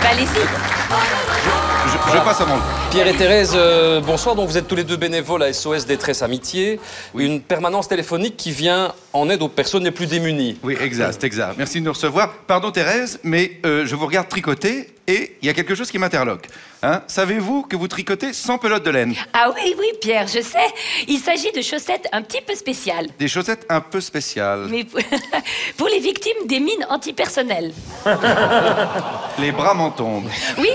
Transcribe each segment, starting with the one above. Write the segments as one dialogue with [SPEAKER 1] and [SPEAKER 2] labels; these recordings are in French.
[SPEAKER 1] Bah, allez-y.
[SPEAKER 2] Je passe à mon...
[SPEAKER 3] Pierre et Thérèse, bonsoir. Donc vous êtes tous les deux bénévoles à SOS Détresse Amitié. Oui. Une permanence téléphonique qui vient en aide aux personnes les plus démunies.
[SPEAKER 2] Oui, exact. Merci de nous recevoir. Pardon Thérèse, mais je vous regarde tricoter et il y a quelque chose qui m'interloque. Hein? Savez-vous que vous tricotez sans pelote de laine?
[SPEAKER 1] Ah oui, oui, Pierre, je sais. Il s'agit de chaussettes un petit peu spéciales.
[SPEAKER 2] Des chaussettes un peu spéciales.
[SPEAKER 1] Mais pour les victimes des mines antipersonnelles.
[SPEAKER 2] Les bras m'en tombent.
[SPEAKER 1] Oui,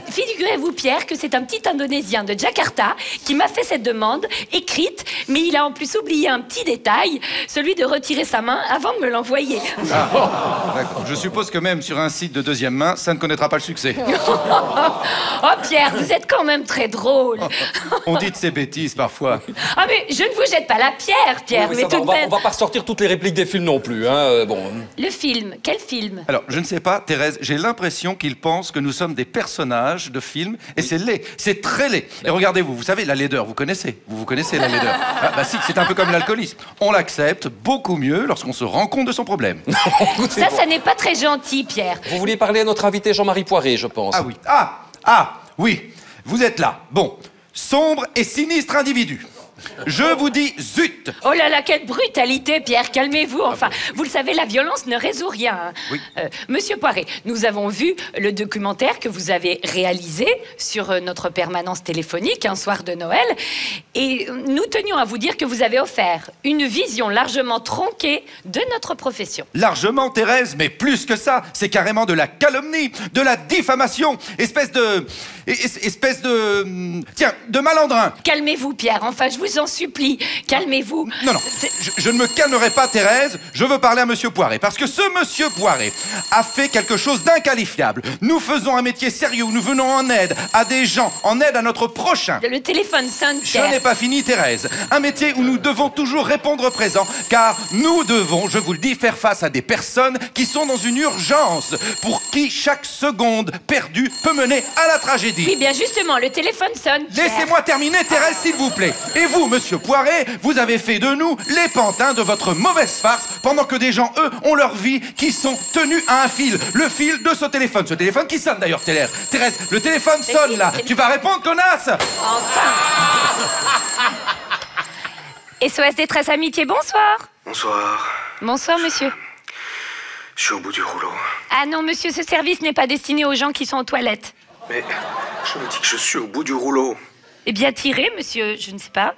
[SPEAKER 1] figurez-vous, Pierre, que c'est un petit Indonésien de Jakarta qui m'a fait cette demande écrite, mais il a en plus oublié un petit détail, celui de retirer sa main avant de me l'envoyer.
[SPEAKER 2] Ah, d'accord. Je suppose que même sur un site de deuxième main, ça ne connaîtra pas le succès.
[SPEAKER 1] Oh, Pierre, vous êtes quand même très drôle.
[SPEAKER 2] On dit de ces bêtises parfois.
[SPEAKER 1] Ah, mais je ne vous jette pas la pierre, Pierre,
[SPEAKER 3] Oui,
[SPEAKER 1] mais tout de même...
[SPEAKER 3] On va pas ressortir toutes les répliques des films non plus, hein, bon.
[SPEAKER 1] Le film, quel film?
[SPEAKER 2] Alors, je ne sais pas, Thérèse, j'ai l'impression qu'il pense que nous sommes des personnages de films, et c'est laid, c'est très laid. Et regardez-vous, vous savez, la laideur, vous connaissez la laideur. Ah, bah si, c'est un peu comme l'alcoolisme. On l'accepte beaucoup mieux lorsqu'on se rend compte de son problème.
[SPEAKER 1] Ça n'est pas très gentil, Pierre.
[SPEAKER 3] Vous vouliez parler à notre invité Jean-Marie Poiré, je pense.
[SPEAKER 2] Ah oui, oui, vous êtes là. Bon, sombre et sinistre individu. Je vous dis zut!
[SPEAKER 1] Oh là là, quelle brutalité, Pierre, calmez-vous. Enfin, vous le savez, la violence ne résout rien. Hein.
[SPEAKER 2] Oui.
[SPEAKER 1] Monsieur Poiré, nous avons vu le documentaire que vous avez réalisé sur notre permanence téléphonique un soir de Noël. Et nous tenions à vous dire que vous avez offert une vision largement tronquée de notre profession.
[SPEAKER 2] Largement, Thérèse, mais plus que ça, c'est carrément de la calomnie, de la diffamation, espèce de malandrin.
[SPEAKER 1] Calmez-vous, Pierre, enfin, je vous en supplie, calmez-vous.
[SPEAKER 2] Non, je ne me calmerai pas, Thérèse, je veux parler à Monsieur Poiré, parce que ce Monsieur Poiré a fait quelque chose d'inqualifiable. Nous faisons un métier sérieux, nous venons en aide à des gens, en aide à notre prochain.
[SPEAKER 1] Le téléphone sonne, Pierre.
[SPEAKER 2] Je n'ai pas fini, Thérèse. Un métier où nous devons toujours répondre présent, car nous devons, je vous le dis, faire face à des personnes qui sont dans une urgence, pour qui chaque seconde perdue peut mener à la tragédie.
[SPEAKER 1] Oui, bien justement, le téléphone sonne, Pierre.
[SPEAKER 2] Laissez-moi terminer, Thérèse, s'il vous plaît. Et vous, Monsieur Poiré, vous avez fait de nous les pantins de votre mauvaise farce, pendant que des gens, eux, ont leur vie, qui sont tenus à un fil. Le fil de ce téléphone. Ce téléphone qui sonne, d'ailleurs, Thérèse. Le téléphone sonne, là. Tu vas répondre, connasse?
[SPEAKER 1] Enfin. SOS Détresse Amitié, bonsoir.
[SPEAKER 4] Bonsoir.
[SPEAKER 1] Bonsoir, monsieur.
[SPEAKER 4] Je suis au bout du rouleau.
[SPEAKER 1] Ah non, monsieur, ce service n'est pas destiné aux gens qui sont aux toilettes.
[SPEAKER 4] Mais je me dis que je suis au bout du rouleau.
[SPEAKER 1] Eh bien, tirez, monsieur, je ne sais pas.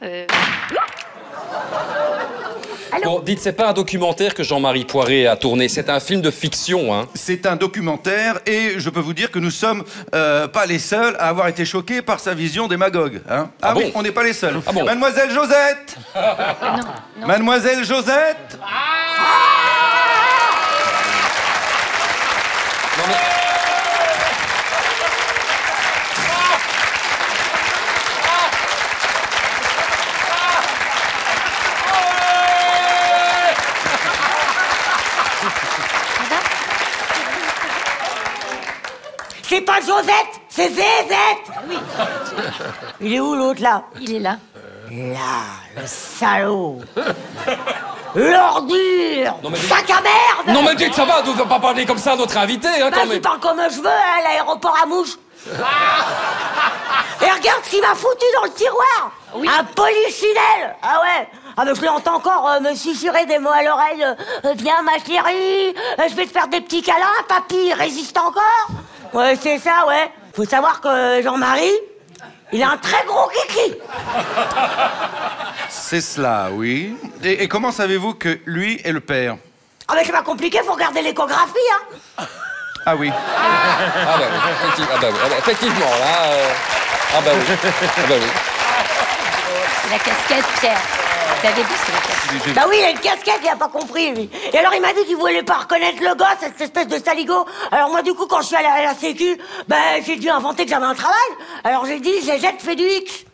[SPEAKER 3] Bon, dites, c'est pas un documentaire que Jean-Marie Poiré a tourné, c'est un film de fiction, hein.
[SPEAKER 2] C'est un documentaire et je peux vous dire que nous sommes pas les seuls à avoir été choqués par sa vision démagogue. Hein.
[SPEAKER 3] Ah bon?
[SPEAKER 2] Oui, on n'est pas les seuls.
[SPEAKER 3] Ah bon?
[SPEAKER 2] Mademoiselle Josette.
[SPEAKER 1] Non.
[SPEAKER 2] Mademoiselle Josette.
[SPEAKER 3] Non, mais...
[SPEAKER 5] C'est pas Josette, c'est Zézette. Oui. Il est où l'autre là?
[SPEAKER 1] Il est là.
[SPEAKER 5] Là, le salaud. L'ordure.
[SPEAKER 3] Non, mais dites-
[SPEAKER 5] Sac à merde.
[SPEAKER 3] Non mais dites, ça va, on ne va pas parler comme ça à notre invité, hein,
[SPEAKER 5] Bah,
[SPEAKER 3] quand
[SPEAKER 5] je
[SPEAKER 3] même.
[SPEAKER 5] parle comme je veux à l'aéroport à mouche. Et regarde ce qu'il m'a foutu dans le tiroir.
[SPEAKER 1] Oui.
[SPEAKER 5] Un polichinelle. Ah ouais. Ah mais je l'entends encore me susurrer des mots à l'oreille. Viens ma chérie, je vais te faire des petits câlins, papy, il résiste encore. Ouais, c'est ça, ouais. Faut savoir que Jean-Marie, il a un très gros kiki.
[SPEAKER 2] C'est cela, oui. Et comment savez-vous que lui est le père?
[SPEAKER 5] Ah mais c'est pas compliqué, faut regarder l'échographie, hein.
[SPEAKER 2] Ah oui.
[SPEAKER 3] Ah bah oui, effectivement, là... Ah bah oui, ah bah oui.
[SPEAKER 1] C'est la casquette, Pierre. Vous avez vu, c'est la casquette.
[SPEAKER 5] Bah oui, il a une casquette, il a pas compris, lui. Et alors, il m'a dit qu'il voulait pas reconnaître le gosse, cette espèce de saligo. Alors moi, du coup, quand je suis allée à la sécu, bah, j'ai dû inventer que j'avais un travail. Alors j'ai dit, ZZ fait du X.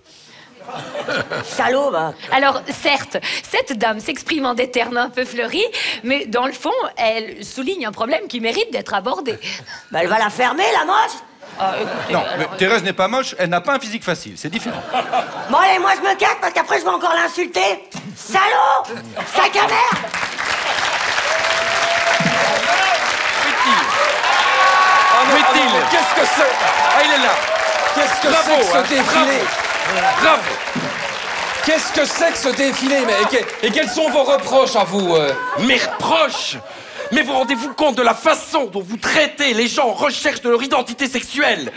[SPEAKER 5] Salaud, bah.
[SPEAKER 1] Alors, certes, cette dame s'exprime en des termes un peu fleuris, mais dans le fond, elle souligne un problème qui mérite d'être abordé.
[SPEAKER 5] Bah, elle va la fermer, la moche.
[SPEAKER 1] Ah, écoutez,
[SPEAKER 2] Non, mais Thérèse n'est pas moche, elle n'a pas un physique facile, c'est différent.
[SPEAKER 5] Bon, allez, moi, je me casse parce qu'après, je vais encore l'insulter. Salaud. Sac à merde.
[SPEAKER 2] Où est-il?
[SPEAKER 3] qu'est-ce que c'est? Ah, il est là. Qu'est-ce que c'est que ce défilé?
[SPEAKER 2] Bravo.
[SPEAKER 3] Qu'est-ce que c'est que ce défilé? Et quels sont vos reproches à vous?
[SPEAKER 2] Mes reproches? Mais vous rendez-vous compte de la façon dont vous traitez les gens en recherche de leur identité sexuelle?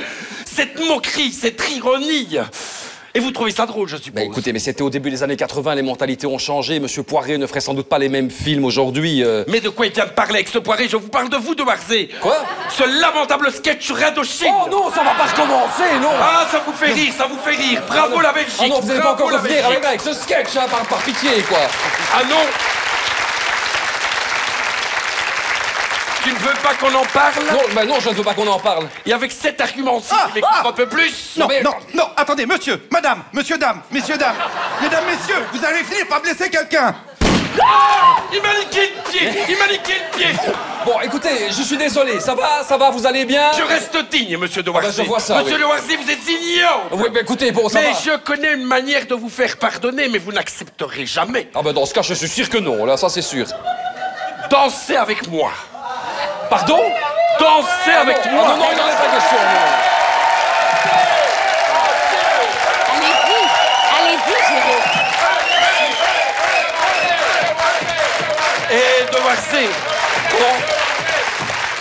[SPEAKER 2] Cette moquerie, cette ironie. Et vous trouvez ça drôle, je suppose?
[SPEAKER 3] Bah écoutez, mais c'était au début des années 80, les mentalités ont changé. Monsieur Poiré ne ferait sans doute pas les mêmes films aujourd'hui.
[SPEAKER 2] Mais de quoi il vient de parler avec ce Poiré? Je vous parle de vous, de Warzé.
[SPEAKER 3] Quoi?
[SPEAKER 2] Ce lamentable sketch sur Indochine.
[SPEAKER 3] Oh non, ça va pas recommencer, non!
[SPEAKER 2] Ah, ça vous fait rire, ça vous fait rire. Bravo la Belgique.
[SPEAKER 3] Ah non, vous n'allez pas encore
[SPEAKER 2] la
[SPEAKER 3] revenir
[SPEAKER 2] Belgique.
[SPEAKER 3] avec ce sketch, hein, par pitié, quoi.
[SPEAKER 2] Ah non. Tu ne veux pas qu'on en parle?
[SPEAKER 3] Non, bah non, je ne veux pas qu'on en parle.
[SPEAKER 2] Et avec cet argument-ci, tu m'écoutes un peu plus?
[SPEAKER 3] Non, mais-
[SPEAKER 2] non, attendez, monsieur, madame, monsieur, dame, messieurs, dames, mesdames, messieurs, vous allez finir par blesser quelqu'un. Il m'a niqué le pied, il m'a niqué le pied.
[SPEAKER 3] Bon, écoutez, je suis désolé, ça va, vous allez bien?
[SPEAKER 2] Je reste digne, monsieur de Warzé.
[SPEAKER 3] je vois ça,
[SPEAKER 2] Monsieur
[SPEAKER 3] oui.
[SPEAKER 2] de Warzé, vous êtes ignorant.
[SPEAKER 3] Oui, mais écoutez, bon, ça
[SPEAKER 2] Mais
[SPEAKER 3] va.
[SPEAKER 2] je connais une manière de vous faire pardonner, mais vous n'accepterez jamais.
[SPEAKER 3] Ah ben dans ce cas, je suis sûr que non, là, ça c'est sûr.
[SPEAKER 2] Dansez avec moi.
[SPEAKER 3] Pardon?
[SPEAKER 2] Dansez avec
[SPEAKER 3] Ah
[SPEAKER 2] moi.
[SPEAKER 3] non, non, il n'en est pas question, non.
[SPEAKER 1] Allez-y, Géraud.
[SPEAKER 2] Et de Warzé,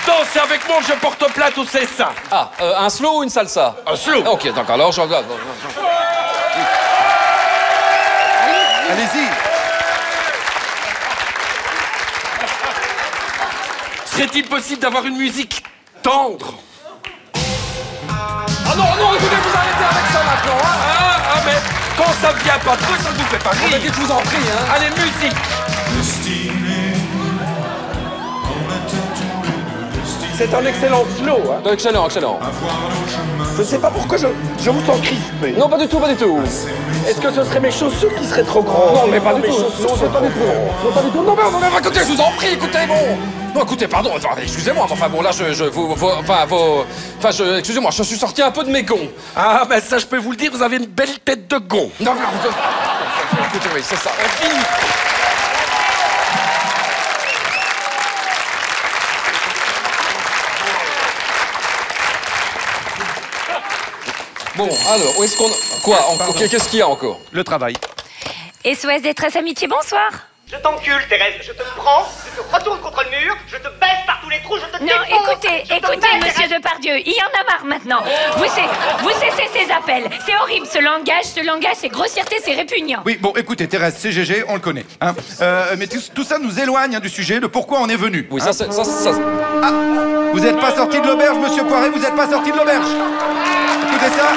[SPEAKER 2] dansez avec moi, je porte plainte au CSA.
[SPEAKER 3] Ah, un slow ou une salsa?
[SPEAKER 2] Un slow.
[SPEAKER 3] Ok, d'accord, alors je regarde.
[SPEAKER 2] Allez-y. Serait-il possible d'avoir une musique tendre?
[SPEAKER 3] Ah non, non, écoutez, vous arrêtez avec ça maintenant, hein?
[SPEAKER 2] Mais quand ça vient pas de vous, ça ne vous fait pas
[SPEAKER 3] Ah, mais
[SPEAKER 2] rire.
[SPEAKER 3] je vous en prie, hein?
[SPEAKER 2] Allez, musique. C'est un excellent slow, hein.
[SPEAKER 3] Excellent, excellent.
[SPEAKER 2] Je ne sais pas pourquoi je vous sens crispé.
[SPEAKER 3] Non, pas du tout, pas du tout.
[SPEAKER 2] Est-ce que ce seraient mes chaussures qui seraient trop grandes?
[SPEAKER 3] Non, mais pas du
[SPEAKER 2] Mes
[SPEAKER 3] tout.
[SPEAKER 2] chaussures
[SPEAKER 3] Non,
[SPEAKER 2] sont
[SPEAKER 3] pas du
[SPEAKER 2] trop
[SPEAKER 3] tout.
[SPEAKER 2] grandes.
[SPEAKER 3] Non, pas du tout. Non, mais écoutez, je vous en prie, écoutez, bon. Non, écoutez, pardon, enfin, excusez-moi, enfin bon, là, excusez-moi, je suis sorti un peu de mes gonds.
[SPEAKER 2] Ah, ben ça, je peux vous le dire, vous avez une belle tête de gond.
[SPEAKER 3] Non, écoutez, oui, c'est ça. Bon, alors, où est-ce qu'on... Quoi? Qu'est-ce qu'il y a encore?
[SPEAKER 2] Le travail.
[SPEAKER 1] SOS Détresse Amitié, bonsoir.
[SPEAKER 6] Je t'encule, Thérèse. Je te prends, je te retourne contre le mur, je te baisse par tous les trous, je te
[SPEAKER 1] Non,
[SPEAKER 6] défonce.
[SPEAKER 1] écoutez,
[SPEAKER 6] Je te baisse,
[SPEAKER 1] monsieur
[SPEAKER 6] Thérèse.
[SPEAKER 1] Depardieu, il y en a marre maintenant. Vous cessez ces appels. C'est horrible, ce langage, c'est grossièreté, c'est répugnant.
[SPEAKER 2] Oui, bon, écoutez, Thérèse, c'est GG, on le connaît. Hein. Mais tout ça nous éloigne du sujet, de pourquoi on est venu.
[SPEAKER 3] Oui,
[SPEAKER 2] hein.
[SPEAKER 3] ça...
[SPEAKER 2] Ah, vous n'êtes pas sorti de l'auberge, monsieur Poiré, vous n'êtes pas sorti de l'auberge. Écoutez ça.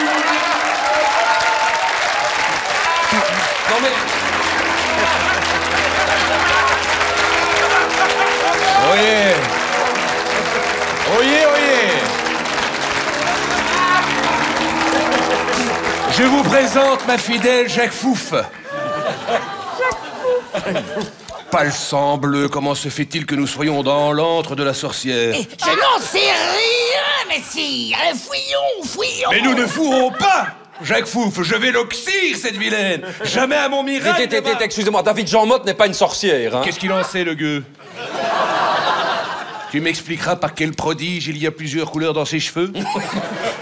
[SPEAKER 3] Non, mais...
[SPEAKER 7] Oyez! Oyez, oyez! Je vous présente ma fidèle Jacques Fouf. Pas le sang bleu, comment se fait-il que nous soyons dans l'antre de la sorcière?
[SPEAKER 5] Je n'en sais rien, messire. Fouillons.
[SPEAKER 7] Mais nous ne fourrons pas! Jacques Fouf, je vais l'oxyre, cette vilaine! Jamais à mon miracle!
[SPEAKER 3] Excusez-moi, David Jean Motte n'est pas une sorcière, hein?
[SPEAKER 7] Qu'est-ce qu'il en sait, le gueux? Tu m'expliqueras par quel prodige il y a plusieurs couleurs dans ses cheveux?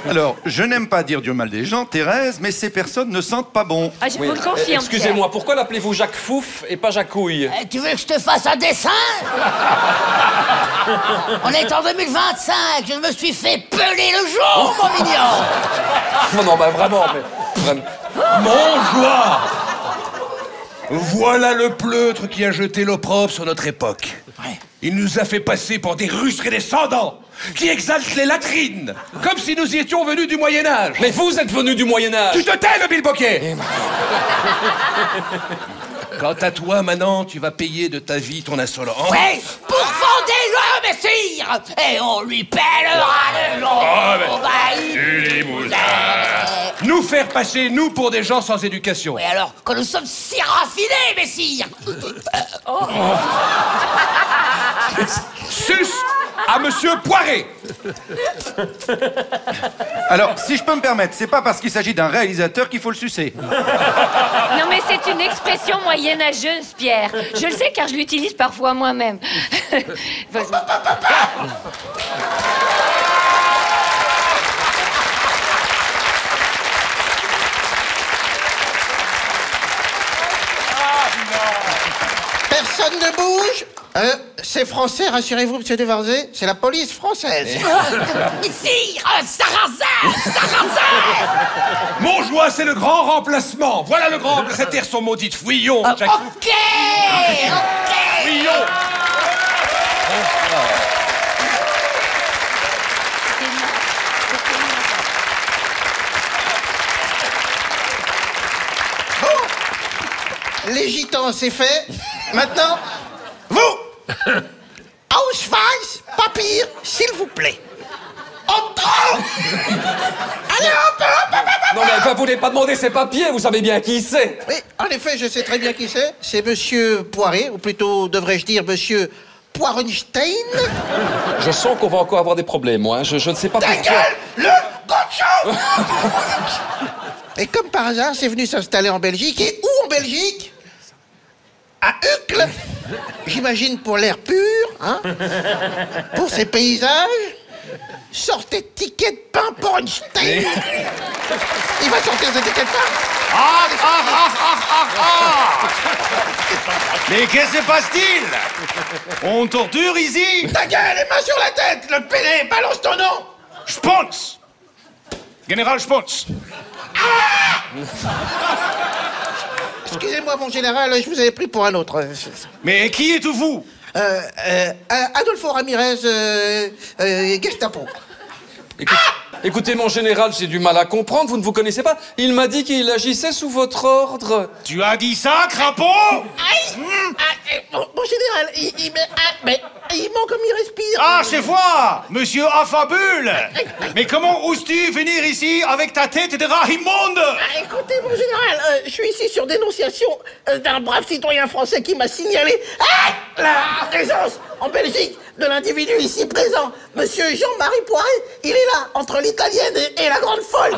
[SPEAKER 2] Alors, je n'aime pas dire du mal des gens, Thérèse, mais ces personnes ne sentent pas bon.
[SPEAKER 1] Ah, je vous le confirme.
[SPEAKER 3] Excusez-moi, pourquoi l'appelez-vous Jacques Fouf et pas Jacouille?
[SPEAKER 5] Tu veux que je te fasse un dessin? On est en 2025, je me suis fait peler le jour, mon mignon.
[SPEAKER 3] Non, bah vraiment, mais...
[SPEAKER 7] Mon joie! Voilà le pleutre qui a jeté l'opprobre sur notre époque. Il nous a fait passer pour des rustres et des descendants qui exaltent les latrines, comme si nous y étions venus du Moyen-Âge.
[SPEAKER 3] Mais vous êtes venu du Moyen-Âge!
[SPEAKER 7] Tu te tais, le bilboquet! Quant à toi, maintenant, tu vas payer de ta vie ton insolence.
[SPEAKER 5] Ouais, pourfendez-le, messire, et on lui pèlera le long.
[SPEAKER 7] Nous faire passer, nous, pour des gens sans éducation.
[SPEAKER 5] Et alors, quand nous sommes si raffinés, messire.
[SPEAKER 7] Sus à Monsieur Poiré.
[SPEAKER 2] Alors, si je peux me permettre, c'est pas parce qu'il s'agit d'un réalisateur qu'il faut le sucer.
[SPEAKER 1] Non, mais c'est une expression moyenâgeuse, Pierre. Je le sais car je l'utilise parfois moi-même. Vas-y.
[SPEAKER 8] Personne ne bouge. C'est français, rassurez-vous, monsieur Devarzé. C'est la police française.
[SPEAKER 5] Ici, Sarrazin! Sarrazin!
[SPEAKER 7] Montjoie, c'est le grand remplacement. Voilà le grand... Cette terre sont maudites. Fouillons, Jacques.
[SPEAKER 5] Ok!
[SPEAKER 7] Fouillons.
[SPEAKER 8] Les gitans, c'est fait. Maintenant, vous Auschwitz, papier, s'il vous plaît. Entrons. Allez, hop.
[SPEAKER 3] Non, mais vous voulez pas demander ses papiers, vous savez bien qui c'est.
[SPEAKER 8] Oui, en effet, je sais très bien qui c'est. C'est monsieur Poiré, ou plutôt, devrais-je dire, monsieur Poirenstein.
[SPEAKER 3] Je sens qu'on va encore avoir des problèmes, moi. Je ne sais pas
[SPEAKER 8] Ta
[SPEAKER 3] pourquoi.
[SPEAKER 8] gueule, le cochon. Et comme par hasard, c'est venu s'installer en Belgique. Et où en Belgique? À Uccle. J'imagine pour l'air pur, hein. Pour ses paysages. Sortez de ticket de pain pour Einstein. Il va sortir ce ticket de pain.
[SPEAKER 2] Mais qu'est-ce qui se passe-t-il? On torture ici?
[SPEAKER 8] Ta gueule, les mains sur la tête. Le pédé, balance ton nom.
[SPEAKER 2] Spons. Général Spons.
[SPEAKER 8] Excusez-moi, mon général, je vous avais pris pour un autre.
[SPEAKER 2] Mais qui êtes-vous?
[SPEAKER 8] Adolfo Ramirez, Gestapo.
[SPEAKER 3] Écoutez, mon général, j'ai du mal à comprendre, vous ne vous connaissez pas. Il m'a dit qu'il agissait sous votre ordre.
[SPEAKER 2] Tu as dit ça, crapaud?
[SPEAKER 8] Mon général, il manque comme il respire.
[SPEAKER 2] Ah, c'est moi, monsieur Affabule. Mais comment oses-tu venir ici avec ta tête de rat immonde?
[SPEAKER 8] Écoutez, mon général, je suis ici sur dénonciation d'un brave citoyen français qui m'a signalé la présence en Belgique de l'individu ici présent, monsieur Jean-Marie Poiré. Il est là, entre l'italienne et la grande folle.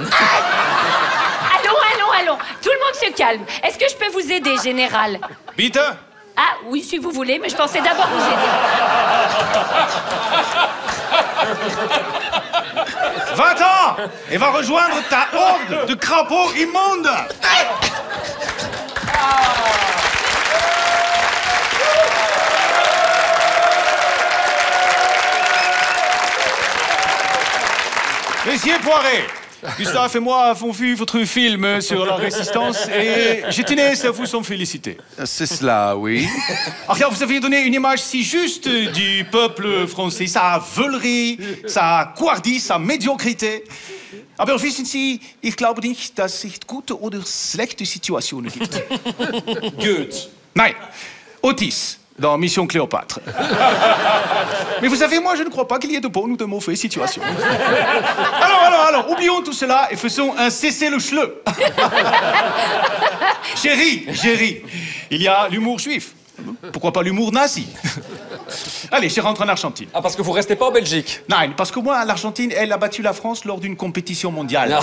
[SPEAKER 1] Allons. Tout le monde se calme. Est-ce que je peux vous aider, général?
[SPEAKER 2] Bitte?
[SPEAKER 1] Ah, oui, si vous voulez, mais je pensais d'abord vous aider.
[SPEAKER 2] Va-t'en et va rejoindre ta horde de crapauds immondes. Monsieur Poiré, Gustave et moi avons vu votre film sur la résistance et je tenais à vous en féliciter.
[SPEAKER 9] C'est cela, oui.
[SPEAKER 2] Alors, vous avez donné une image si juste du peuple français, sa veulerie, sa couardise, sa médiocrité. Aber wissen Sie, ich glaube nicht, dass es gute oder schlechte Situationen gibt.
[SPEAKER 3] Goethe.
[SPEAKER 2] Nein, Otis, dans Mission Cléopâtre. Mais vous savez, moi, je ne crois pas qu'il y ait de bonnes ou de mauvaises situations. Alors, oublions tout cela et faisons un cessez-le-chleu. Chérie, il y a l'humour juif. Pourquoi pas l'humour nazi? Allez, je rentre en Argentine.
[SPEAKER 3] Ah, parce que vous restez pas en Belgique?
[SPEAKER 2] Non, parce que moi, l'Argentine, elle a battu la France lors d'une compétition mondiale.
[SPEAKER 3] Non.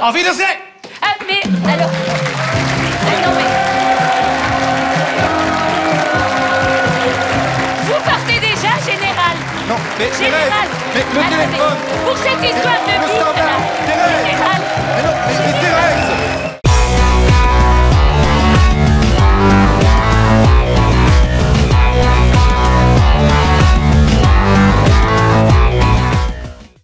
[SPEAKER 2] Auf Wiedersehen!
[SPEAKER 1] Ah, mais, alors... Ah, non, mais... Vous partez déjà, général?
[SPEAKER 2] Non, mais
[SPEAKER 1] Général!
[SPEAKER 2] mais le
[SPEAKER 1] Attendez.
[SPEAKER 2] téléphone!
[SPEAKER 1] Pour cette histoire